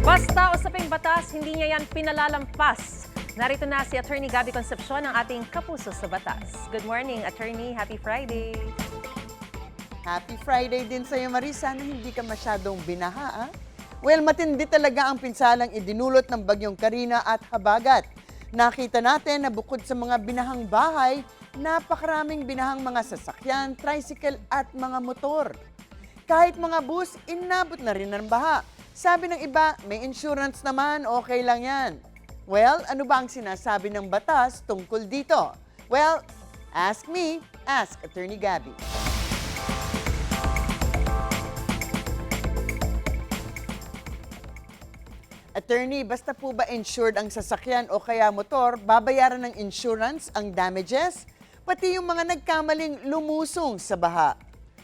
Basta usaping batas, hindi niya yan pinalalampas. Narito na si Attorney Gabby Concepcion, ang ating kapuso sa batas. Good morning, Attorney. Happy Friday. Happy Friday din sa'yo, Maris. Sana hindi ka masyadong binaha, ah? Well, matindi talaga ang pinsalang idinulot ng bagyong Karina at Habagat. Nakita natin na bukod sa mga binahang bahay, napakaraming binahang mga sasakyan, tricycle at mga motor. Kahit mga bus, inabot na rin ng baha. Sabi ng iba, may insurance naman, okay lang yan. Well, ano ba ang sinasabi ng batas tungkol dito? Well, ask me, ask Attorney Gabby. Attorney, basta po ba insured ang sasakyan o kaya motor, babayaran ng insurance ang damages? Pati yung mga nagkamaling lumusong sa baha.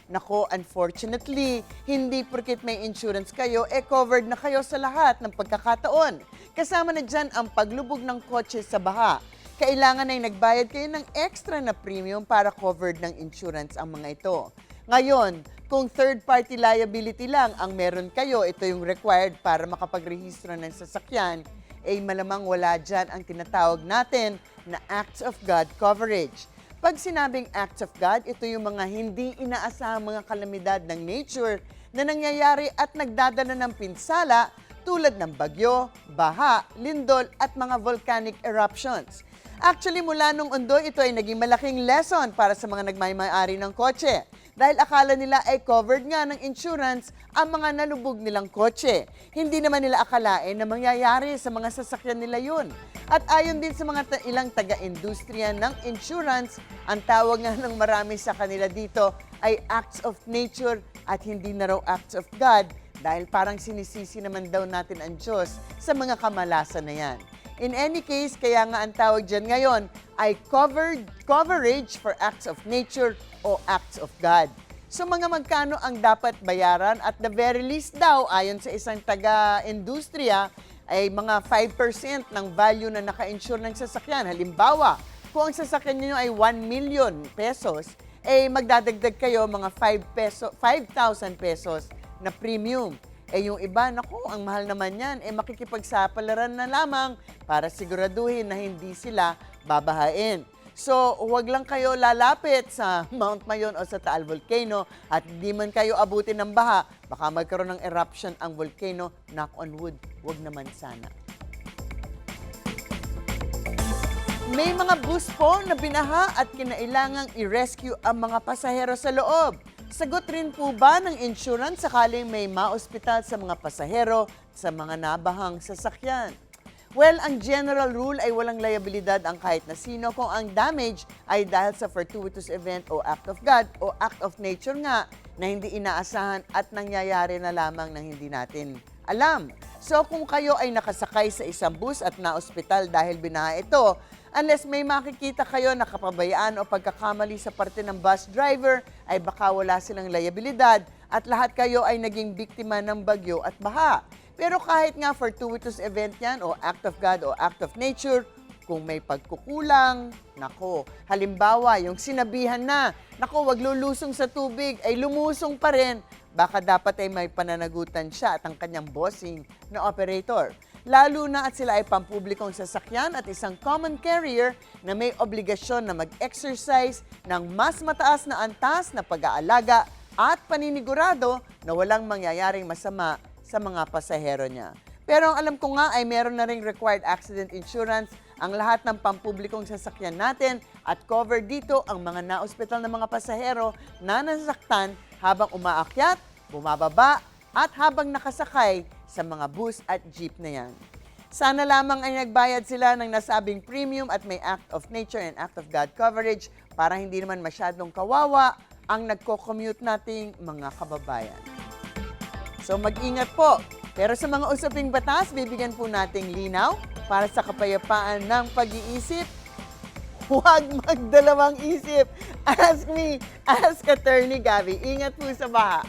Nako, unfortunately, hindi porket may insurance kayo, covered na kayo sa lahat ng pagkakataon. Kasama na dyan ang paglubog ng kotse sa baha. Kailangan ay nagbayad kayo ng extra na premium para covered ng insurance ang mga ito. Ngayon, kung third-party liability lang ang meron kayo, ito yung required para makapagrehistro ng sasakyan, malamang wala dyan ang tinatawag natin na Acts of God coverage. Pag sinabing Acts of God, ito yung mga hindi inaasahang mga kalamidad ng nature na nangyayari at nagdadala ng pinsala tulad ng bagyo, baha, lindol at mga volcanic eruptions. Actually, mula nung undo, ito ay naging malaking lesson para sa mga nagmay-ari ng kotse. Dahil akala nila ay covered nga ng insurance ang mga nalubog nilang kotse. Hindi naman nila akalain na mangyayari sa mga sasakyan nila yun. At ayon din sa mga ilang taga-industriya ng insurance, ang tawag nga ng marami sa kanila dito ay acts of nature at hindi na raw acts of God dahil parang sinisisi naman daw natin ang Diyos sa mga kamalasan na yan. In any case, kaya nga ang tawag dyan ngayon ay coverage for acts of nature o acts of God. So mga magkano ang dapat bayaran at the very least daw, ayon sa isang taga-industriya, ay mga 5% ng value na naka-insure ng sasakyan. Halimbawa, kung ang sasakyan niyo ay 1 million pesos, magdadagdag kayo mga 5,000 pesos na premium. Yung iba, naku, ang mahal naman yan, makikipagsapalaran na lamang para siguraduhin na hindi sila babahain. So, huwag lang kayo lalapit sa Mount Mayon o sa Taal Volcano at di man kayo abutin ng baha, baka magkaroon ng eruption ang volcano, knock on wood, huwag naman sana. May mga bus po na binaha at kinailangang i-rescue ang mga pasahero sa loob. Sagot rin po ba ng insurance sakaling may ma-ospital sa mga pasahero sa mga nabahang sasakyan? Well, ang general rule ay walang liabilidad ang kahit na sino kung ang damage ay dahil sa fortuitous event o act of God o act of nature nga na hindi inaasahan at nangyayari na lamang ng hindi natin alam. So kung kayo ay nakasakay sa isang bus at na-ospital dahil binaha ito, unless may makikita kayo na kapabayaan o pagkakamali sa parte ng bus driver, ay baka wala silang liabilidad at lahat kayo ay naging biktima ng bagyo at baha. Pero kahit nga fortuitous event yan o act of God o act of nature, kung may pagkukulang, nako, halimbawa yung sinabihan na, nako, wag lulusong sa tubig, ay lumusong pa rin, baka dapat ay may pananagutan siya at ang kanyang bossing na operator. Lalo na at sila ay pampublikong sasakyan at isang common carrier na may obligasyon na mag-exercise ng mas mataas na antas na pag-aalaga at paninigurado na walang mangyayaring masama sa mga pasahero niya. Pero ang alam ko nga ay meron na ring required accident insurance ang lahat ng pampublikong sasakyan natin at cover dito ang mga na-ospital na mga pasahero na nasaktan habang umaakyat, bumababa at habang nakasakay sa mga bus at jeep na yan. Sana lamang ay nagbayad sila ng nasabing premium at may act of nature and act of God coverage para hindi naman masyadong kawawa ang nagko-commute nating mga kababayan. So mag-ingat po. Pero sa mga usaping batas, bibigyan po nating linaw para sa kapayapaan ng pag-iisip. Huwag magdalawang isip. Ask me, ask Attorney Gabby. Ingat po sa baha.